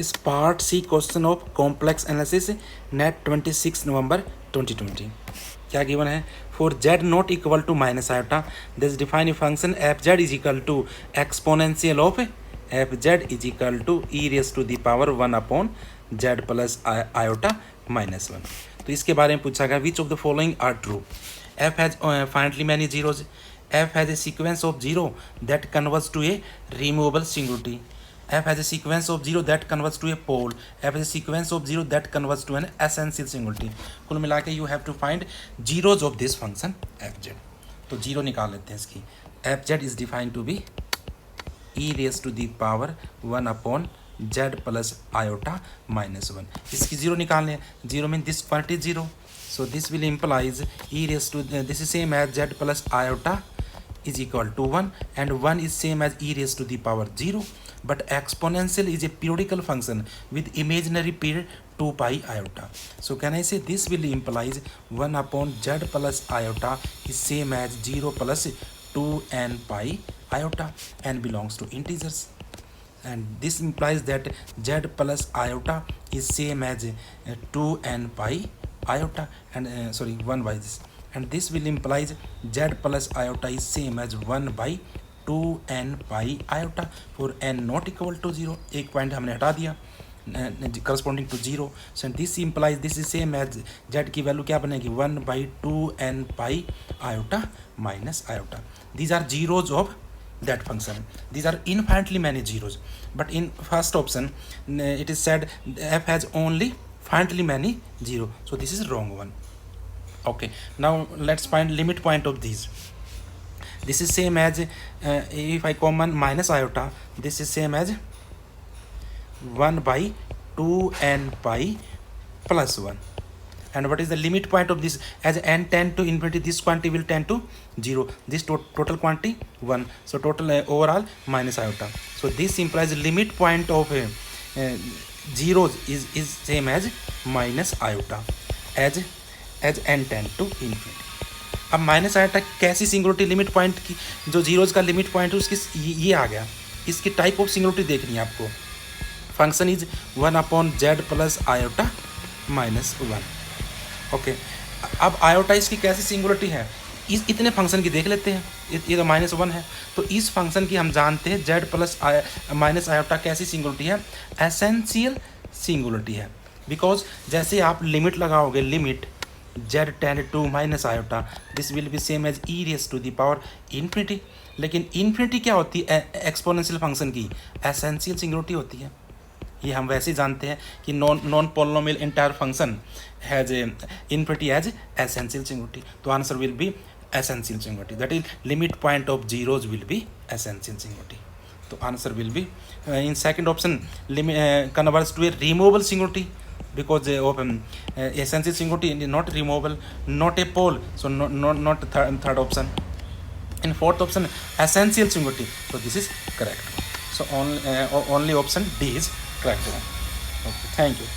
is part C question of complex analysis net 26 November 2020. क्या given है? For z not equal to minus iota, this define a function fz is equal to exponential of fz is equal to e raised to the power 1 upon z plus iota minus 1. तो इसके बारे में पूछा गया which of the following are true. F has finitely many zeros. F has a sequence of 0 that converts to a removable singularity. F has a sequence of 0 that converts to a pole. F has a sequence of 0 that converts to an essential singularity. कुल मिला के you have to find zeros of this function fz. तो zero निकाल लेते हैं इसकी. fz is defined to be e raised to the power 1 upon z plus iota minus 1. इसकी zero निकालने हैं. Zero means this quantity is 0. So this will implies e raised to this is same as z plus iota is equal to 1 and 1 is same as e raised to the power 0. But exponential is a periodical function with imaginary period 2 pi iota. So can I say this will implies 1 upon z plus iota is same as 0 plus 2n pi iota and belongs to integers. And this implies that z plus iota is same as 2n pi iota and 1 by this. And this will implies z plus iota is same as 1 by 2n pi iota for n not equal to 0. एक point हमने हटा दिया corresponding to 0. So this implies this is same as z की value क्या बनेगी 1 by 2n pi iota minus iota. These are zeros of that function. These are infinitely many zeros. But in first option it is said f has only finitely many zero. So this is wrong one. Okay, now let's find limit point of these. This is same as if I common minus iota, this is same as 1 by 2n pi plus 1. And what is the limit point of this? As n tend to infinity, this quantity will tend to 0. This total quantity 1. So total overall minus iota. So this implies limit point of zeros is same as minus iota as n tend to infinity. अब minus iota कैसी singularity limit point की जो zeros का limit point है उसकी ये आ गया. इसकी टाइप ऑफ सिंगुलरिटी देखनी है आपको. Function is 1 upon Z plus iota minus 1. Okay, अब आयोटा इसकी कैसी सिंगुलरिटी है इतने फंक्शन की देख लेते हैं. ये तो माइनस 1 है तो इस फंक्शन की हम जानते हैं जेड प्लस माइनस आयोटा कैसी सिंगुलरिटी है, एसेंशियल सिंगुलरिटी है. बिकॉज जैसे आप लिमिट लगाओगे limit z tend to minus iota, this will be same as e raised to the power infinity. लेकिन infinity क्या होती है एक्सपोनेंशियल फंक्शन की? एसेंशियल सिंगुलरिटी होती है. ये हम वैसे जानते हैं कि non polynomial entire function has infinity as essential singularity. तो answer will be essential singularity. That is limit point of zeros will be essential singularity. तो answer will be in second option converts to a removable singularity. Because of essential singularity not removable, not a pole, so not third option. In fourth option essential singularity, so this is correct. So only option D is correct one. Okay, thank you.